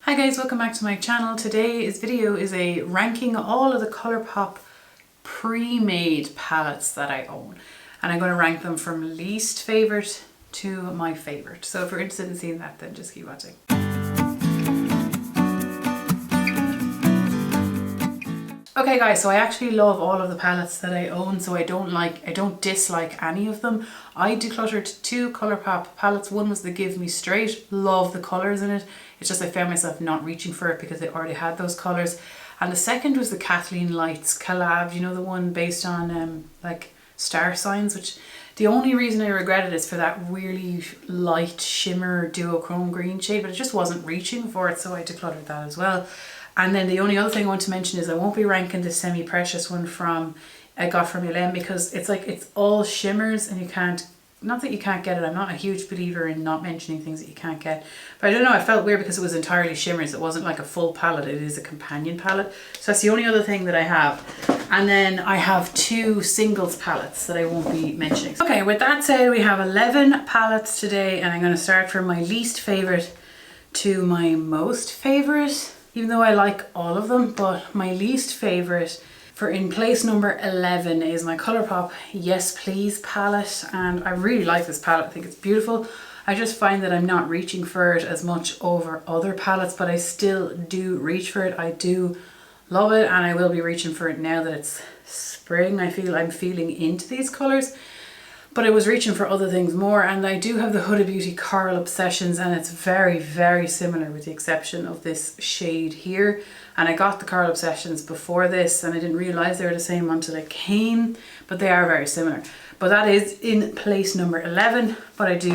Hi guys, welcome back to my channel. Today's video is a ranking all of the Colourpop pre-made palettes that I own. And I'm going to rank them from least favourite to my favourite. So if you're interested in seeing that, then just keep watching. Okay guys, so I actually love all of the palettes that I own, so I don't dislike any of them. I decluttered two Colourpop palettes. One was the Give Me Straight, love the colours in it. It's just I found myself not reaching for it because I already had those colours. And the second was the Kathleen Lights collab, you know, the one based on like star signs, which the only reason I regret it is for that really light shimmer duochrome green shade, but it just wasn't reaching for it, so I decluttered that as well. And then the only other thing I want to mention is I won't be ranking the semi-precious one I got from MYGAN because it's like it's all shimmers and you can't, not that you can't get it, I'm not a huge believer in not mentioning things that you can't get, but I don't know, I felt weird because it was entirely shimmers. It wasn't like a full palette, it is a companion palette. So that's the only other thing that I have. And then I have two singles palettes that I won't be mentioning. Okay, with that said, we have 11 palettes today and I'm going to start from my least favourite to my most favourite. Even though I like all of them, but my least favourite for in place number 11 is my Colourpop Yes Please palette, and I really like this palette. I think it's beautiful. I just find that I'm not reaching for it as much over other palettes, but I still do reach for it. I do love it and I will be reaching for it now that it's spring. I feel I'm feeling into these colours. But I was reaching for other things more, and I do have the Huda Beauty Coral Obsessions, and it's very, very similar with the exception of this shade here. And I got the Coral Obsessions before this and I didn't realise they were the same until it came, but they are very similar. But that is in place number 11, but I do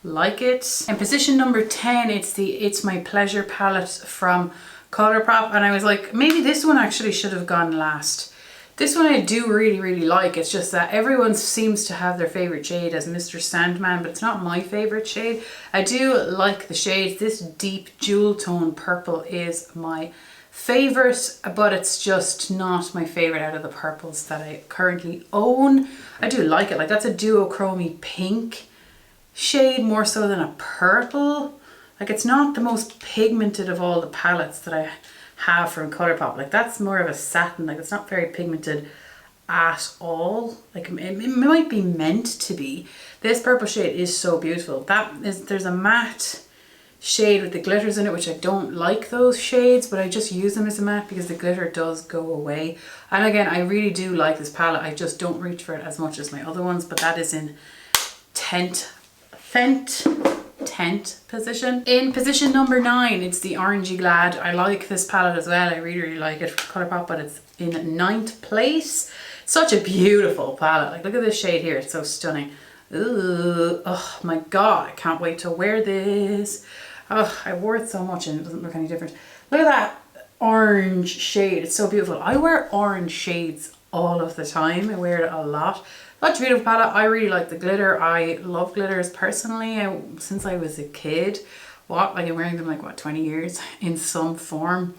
like it. In position number 10, it's the It's My Pleasure palette from Colourpop, and I was like, maybe this one actually should have gone last. This one I do really like. It's just that everyone seems to have their favourite shade as Mr. Sandman, but it's not my favourite shade. I do like the shades. This deep jewel tone purple is my favourite, but it's just not my favourite out of the purples that I currently own. I do like it. Like, that's a duochrome pink shade more so than a purple. Like, it's not the most pigmented of all the palettes that I have from Colourpop. Like, that's more of a satin. Like, it's not very pigmented at all. Like, it might be meant to be. This purple shade is so beautiful. There's a matte shade with the glitters in it, which I don't like those shades, but I just use them as a matte because the glitter does go away. And again, I really do like this palette. I just don't reach for it as much as my other ones, but that is in 10th position. In position number 9, it's the Orangey Glad. I like this palette as well. I really like it from Colourpop, but it's in 9th place. Such a beautiful palette. Like, look at this shade here. It's so stunning. Ooh, oh my god, I can't wait to wear this. Oh, I wore it so much and it doesn't look any different. Look at that orange shade. It's so beautiful. I wear orange shades all of the time. I wear it a lot. Such a beautiful palette. I really like the glitter. I love glitters personally since I was a kid. Like, I'm wearing them like, what, 20 years in some form.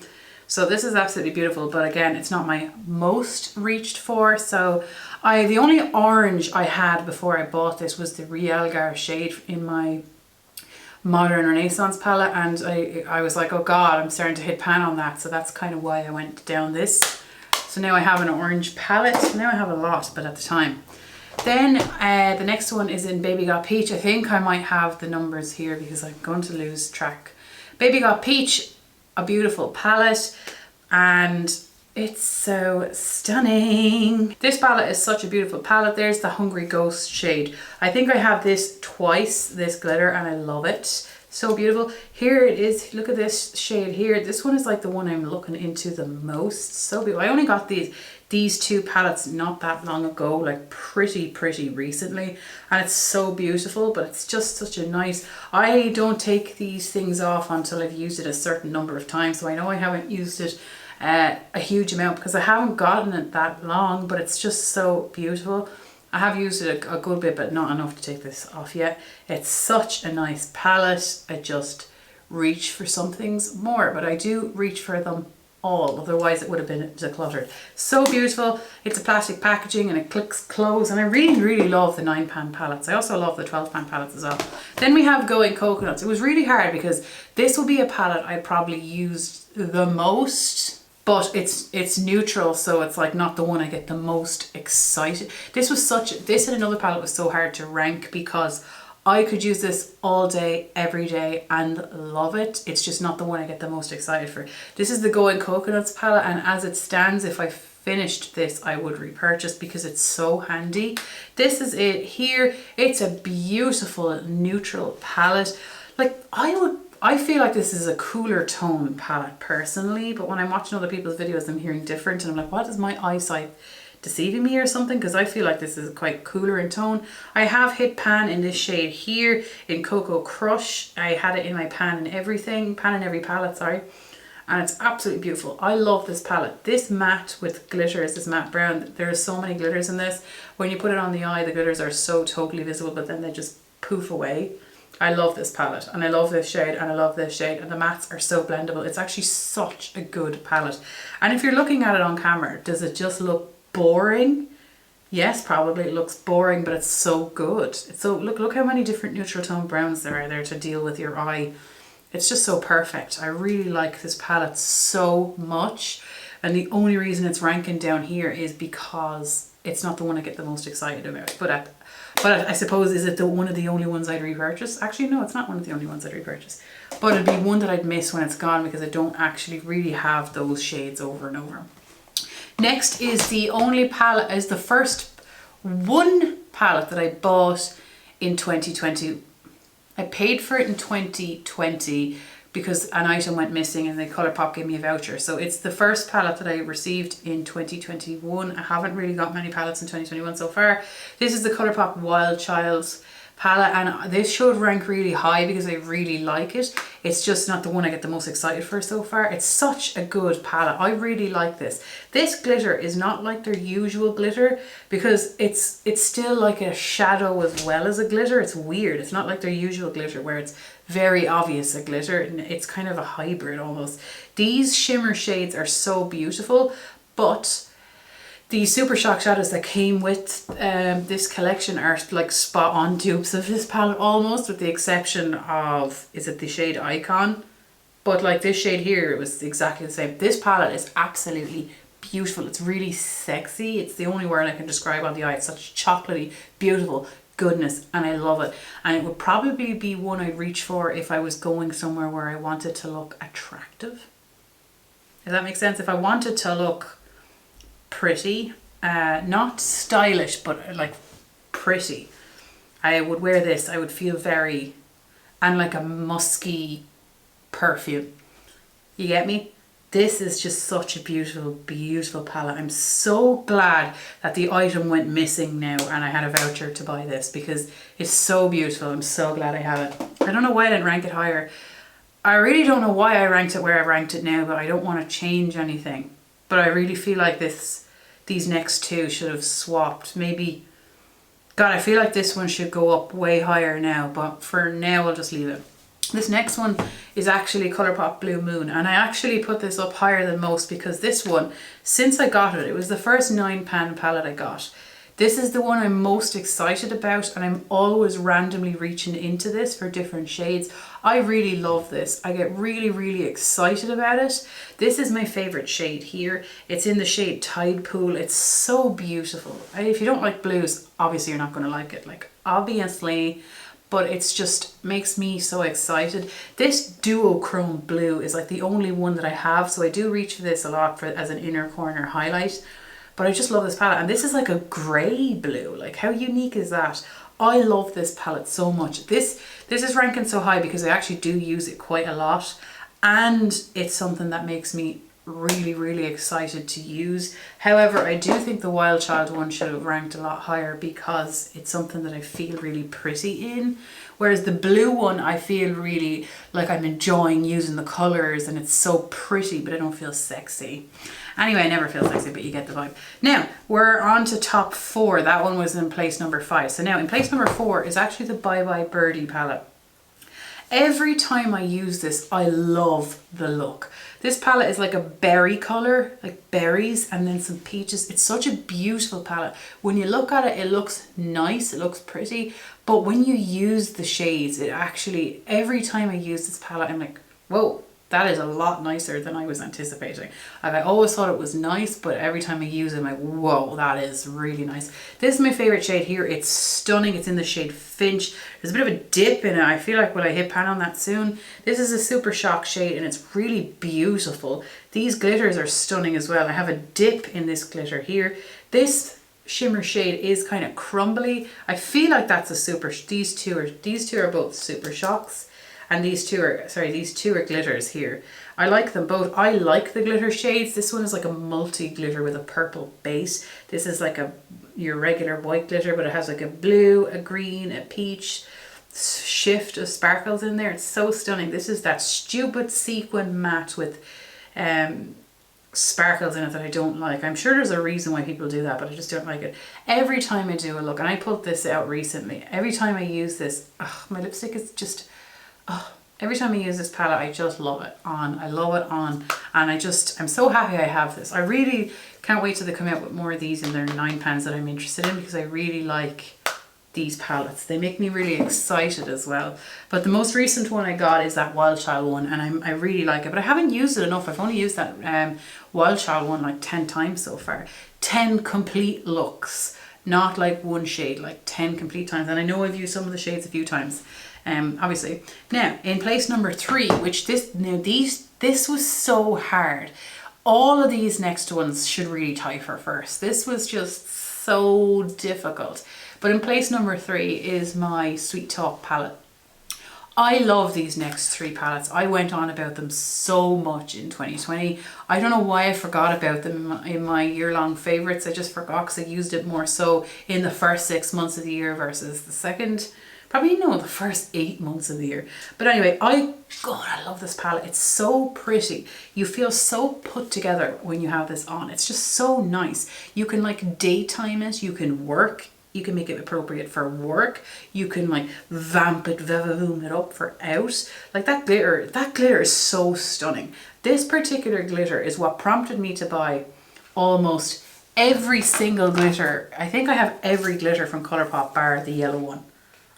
So this is absolutely beautiful, but again, it's not my most reached for. So the only orange I had before I bought this was the Realgar shade in my Modern Renaissance palette, and I was like, oh god, I'm starting to hit pan on that. So that's kind of why I went down this. So now I have an orange palette. Now I have a lot, but at the time. Then the next one is in Baby Got Peach. I think I might have the numbers here because I'm going to lose track. Baby Got Peach, a beautiful palette, and it's so stunning. This palette is such a beautiful palette. There's the Hungry Ghost shade. I think I have this twice, this glitter, and I love it. So beautiful. Here it is. Look at this shade here. This one is like the one I'm looking into the most. So beautiful. I only got these two palettes not that long ago, like pretty recently, and it's so beautiful, but it's just such a nice, I don't take these things off until I've used it a certain number of times. So I know I haven't used it a huge amount because I haven't gotten it that long, but it's just so beautiful. I have used it a good bit, but not enough to take this off yet. It's such a nice palette. I just reach for some things more, but I do reach for them all, otherwise it would have been decluttered. So beautiful. It's a plastic packaging and it clicks close, and I really love the 9-pan palettes. I also love the 12-pan palettes as well. Then we have Going Coconuts. It was really hard because this will be a palette I probably used the most, but it's neutral, so it's like not the one I get the most excited. This and another palette was so hard to rank because I could use this all day, every day, and love it. It's just not the one I get the most excited for. This is the Going Coconuts palette, and as it stands, if I finished this, I would repurchase because it's so handy. This is it here. It's a beautiful neutral palette. Like, I feel like this is a cooler tone palette personally, but when I'm watching other people's videos, I'm hearing different, and I'm like, what is my eyesight deceiving me or something? Because I feel like this is quite cooler in tone. I have hit pan in this shade here in Cocoa Crush. I had it in my pan and everything, pan in every palette, sorry. And it's absolutely beautiful. I love this palette. This matte with glitters, this matte brown, there are so many glitters in this. When you put it on the eye, the glitters are so totally visible, but then they just poof away. I love this palette, and I love this shade, and I love this shade, and the mattes are so blendable. It's actually such a good palette. And if you're looking at it on camera, does it just look boring? Yes, probably it looks boring, but it's so good. It's so, look how many different neutral tone browns there are there to deal with your eye. It's just so perfect. I really like this palette so much, and the only reason it's ranking down here is because it's not the one I get the most excited about. But I suppose, is it one of the only ones I'd repurchase? Actually, no, it's not one of the only ones I'd repurchase. But it'd be one that I'd miss when it's gone because I don't actually really have those shades over and over. Next is the first one palette that I bought in 2020. I paid for it in 2020 because an item went missing and the Colourpop gave me a voucher. So it's the first palette that I received in 2021. I haven't really got many palettes in 2021 so far. This is the Colourpop Wild Child's palette, and this should rank really high because I really like it. It's just not the one I get the most excited for so far. It's such a good palette. I really like this. This glitter is not like their usual glitter because it's still like a shadow as well as a glitter. It's weird. It's not like their usual glitter where it's very obvious a glitter, and it's kind of a hybrid almost. These shimmer shades are so beautiful, but the Super Shock shadows that came with this collection are like spot on dupes of this palette almost, with the exception of, is it the shade Icon? But like this shade here, it was exactly the same. This palette is absolutely beautiful. It's really sexy. It's the only word I can describe on the eye. It's such chocolatey, beautiful goodness, and I love it. And it would probably be one I'd reach for if I was going somewhere where I wanted to look attractive. Does that make sense? If I wanted to look pretty, not stylish, but like pretty, I would wear this. I would feel very, and like a musky perfume. You get me? This is just such a beautiful, beautiful palette. I'm so glad that the item went missing now and I had a voucher to buy this because it's so beautiful. I'm so glad I have it. I don't know why I didn't rank it higher. I really don't know why I ranked it where I ranked it now, but I don't want to change anything. But I really feel like these next two should have swapped. Maybe, God, I feel like this one should go up way higher now, but for now I'll just leave it. This next one is actually Colourpop Blue Moon, and I actually put this up higher than most because this one, since I got it, it was the first 9-pan palette I got. This is the one I'm most excited about, and I'm always randomly reaching into this for different shades. I really love this. I get really, really excited about it. This is my favorite shade here. It's in the shade Tide Pool. It's so beautiful. If you don't like blues, obviously you're not going to like it. Like, obviously, but it's just makes me so excited. This duochrome blue is like the only one that I have, so I do reach for this a lot as an inner corner highlight. But I just love this palette, and this is like a grey blue. Like, how unique is that? I love this palette so much. This is ranking so high because I actually do use it quite a lot, and it's something that makes me really, really excited to use. However, I do think the Wild Child one should have ranked a lot higher because it's something that I feel really pretty in, whereas the blue one I feel really like I'm enjoying using the colours and it's so pretty, but I don't feel sexy. Anyway, I never feel sexy, but you get the vibe. Now we're on to top 4. That one was in place number 5. So now in place number 4 is actually the Bye Birdie palette. Every time I use this, I love the look. This palette is like a berry color, like berries and then some peaches. It's such a beautiful palette. When you look at it, it looks nice, it looks pretty, but when you use the shades, it actually, every time I use this palette, I'm like, whoa, that is a lot nicer than I was anticipating. Like, I always thought it was nice, but every time I use it, I'm like, whoa, that is really nice. This is my favorite shade here. It's stunning. It's in the shade Finch. There's a bit of a dip in it. I feel like will I hit pan on that soon? This is a Super Shock shade and it's really beautiful. These glitters are stunning as well. I have a dip in this glitter here. This shimmer shade is kind of crumbly. I feel like that's a super, these two are both Super Shocks. And these two are glitters here. I like them both. I like the glitter shades. This one is like a multi glitter with a purple base. This is like your regular white glitter, but it has like a blue, a green, a peach shift of sparkles in there. It's so stunning. This is that stupid sequin matte with sparkles in it that I don't like. I'm sure there's a reason why people do that, but I just don't like it. Every time I do a look, and I pulled this out recently, every time I use this, my lipstick is just, every time I use this palette, I just love it on. I love it on. And I'm so happy I have this. I really can't wait till they come out with more of these in their £9 that I'm interested in, because I really like these palettes. They make me really excited as well. But the most recent one I got is that Wild Child one, and I really like it. But I haven't used it enough. I've only used that Wild Child one like 10 times so far. 10 complete looks. Not like one shade, like 10 complete times. And I know I've used some of the shades a few times. Obviously. Now, in place number 3, which this was so hard. All of these next ones should really tie for first. This was just so difficult. But in place number 3 is my Sweet Talk palette. I love these next 3 palettes. I went on about them so much in 2020. I don't know why I forgot about them in my year-long favorites. I just forgot because I used it more so in the first 6 months of the year versus the second. Probably no, the first 8 months of the year. But anyway, I love this palette. It's so pretty. You feel so put together when you have this on. It's just so nice. You can like daytime it, you can work, you can make it appropriate for work. You can like vamp it, vavavoom it up for out. Like that glitter is so stunning. This particular glitter is what prompted me to buy almost every single glitter. I think I have every glitter from Colourpop bar the yellow one.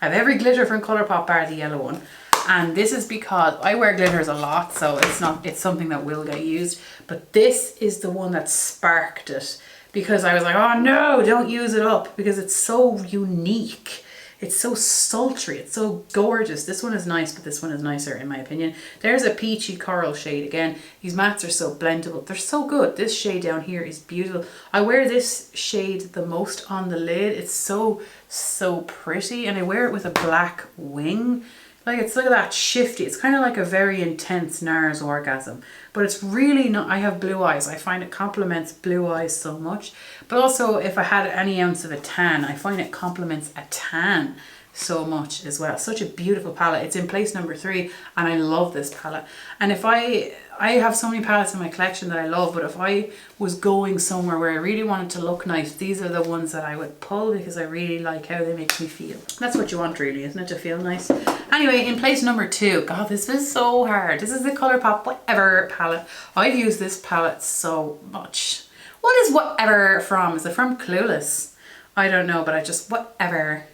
I have every glitter from Colourpop bar the yellow one. And this is because I wear glitters a lot, so it's something that will get used. But this is the one that sparked it, because I was like, oh no, don't use it up, because it's so unique. It's so sultry, it's so gorgeous. This one is nice, but this one is nicer in my opinion. There's a peachy coral shade again. These mattes are so blendable. They're so good. This shade down here is beautiful. I wear this shade the most on the lid. It's so pretty, and I wear it with a black wing. Like, it's like that shifty. It's kind of like a very intense NARS orgasm, but it's really not. I have blue eyes. I find it complements blue eyes so much. But also, if I had any ounce of a tan, I find it complements a tan so much as well. Such a beautiful palette. It's in place number 3, and I love this palette. And if I have so many palettes in my collection that I love, but if I was going somewhere where I really wanted to look nice, these are the ones that I would pull, because I really like how they make me feel. That's what you want really, isn't it? To feel nice. Anyway, in place number 2, God, this is so hard. This is the Colourpop Whatever palette. I've used this palette so much. What is Whatever from? Is it from Clueless? I don't know, but I just, whatever.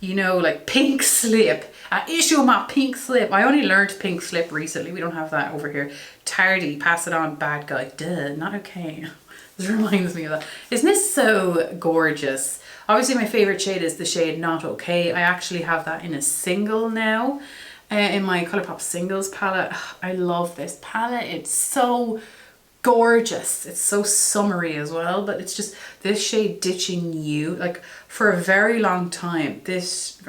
You know, like pink slip. Issue my pink slip. I only learned pink slip recently. We don't have that over here. Tardy, pass it on, bad guy. Duh, not okay. This reminds me of that. Isn't this so gorgeous? Obviously my favorite shade is the shade Not Okay. I actually have that in a single now. In my Colourpop singles palette. I love this palette. It's so gorgeous. It's so summery as well, but it's just this shade Ditching You, like for a very long time, this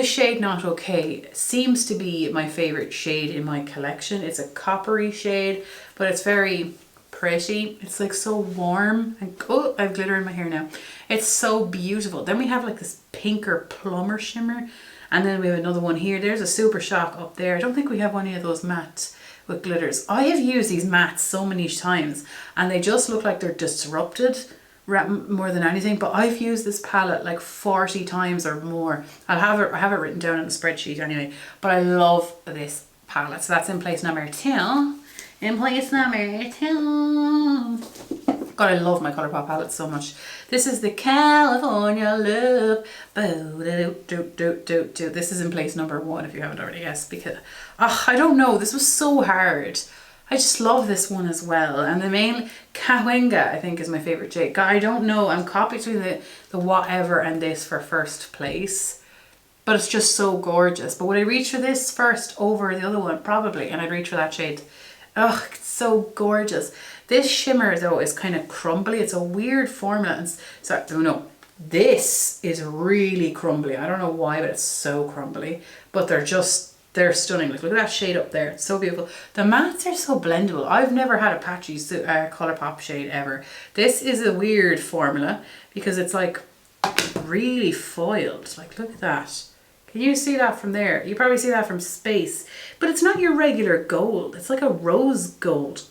shade Not Okay seems to be my favorite shade in my collection. It's a coppery shade, but it's very pretty. It's like so warm, and oh, I have glitter in my hair now. It's so beautiful. Then we have like this pinker plumber shimmer, and then we have another one here. There's a Super Shock up there. I don't think we have any of those mattes with glitters. I have used these mattes so many times and they just look like they're disrupted more than anything, but I've used this palette like 40 times or more. I have it written down in a spreadsheet anyway, but I love this palette. So that's in place number 2. In place number 2. God, I love my Colourpop palette so much. This is the California Love. This is in place number 1 if you haven't already guessed, because I don't know, this was so hard. I just love this one as well. And the main Cahuenga, I think, is my favourite shade. I don't know, I'm caught between the whatever and this for first place. But it's just so gorgeous. But would I reach for this first over the other one? Probably. And I'd reach for that shade. Oh, it's so gorgeous. This shimmer though is kind of crumbly. It's a weird formula. And so, oh no, this is really crumbly. I don't know why, but it's so crumbly. But they're stunning. Look at that shade up there. It's so beautiful. The mattes are so blendable. I've never had a patchy Colourpop shade ever. This is a weird formula because it's like really foiled. Like, look at that. Can you see that from there? You probably see that from space. But it's not your regular gold. It's like a rose gold.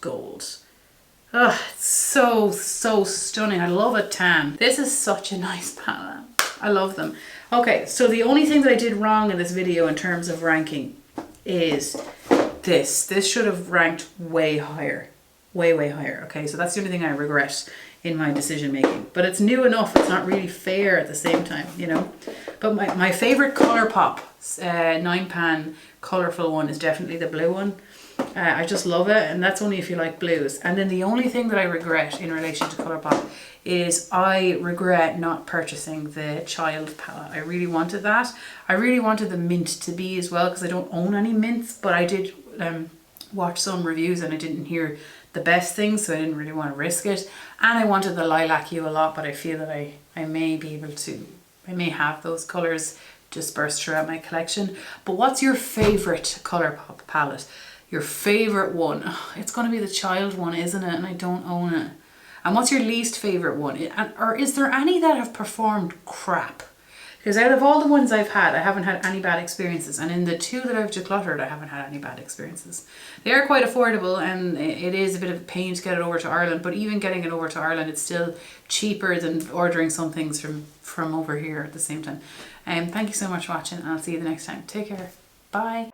Oh, it's so stunning. I love a tan. This is such a nice palette. I love them. Okay, so the only thing that I did wrong in this video in terms of ranking is this. This should have ranked way higher. Way higher. Okay, so that's the only thing I regret in my decision making. But it's new enough, it's not really fair at the same time, you know. But my favourite Colourpop 9-pan colourful one is definitely the blue one. I just love it, and that's only if you like blues. And then the only thing that I regret in relation to Colourpop is I regret not purchasing the child palette. I really wanted that. I really wanted the mint to be as well, because I don't own any mints, but I did watch some reviews and I didn't hear the best things, so I didn't really want to risk it. And I wanted the lilac hue a lot, but I feel that I may be able to, I may have those colours dispersed throughout my collection. But what's your favourite Colourpop palette? Your favourite one? It's going to be the child one, isn't it? And I don't own it. And what's your least favourite one? Or is there any that have performed crap? Because out of all the ones I've had, I haven't had any bad experiences. And in the 2 that I've decluttered, I haven't had any bad experiences. They are quite affordable, and it is a bit of a pain to get it over to Ireland. But even getting it over to Ireland, it's still cheaper than ordering some things from over here at the same time. Thank you so much for watching, and I'll see you the next time. Take care. Bye.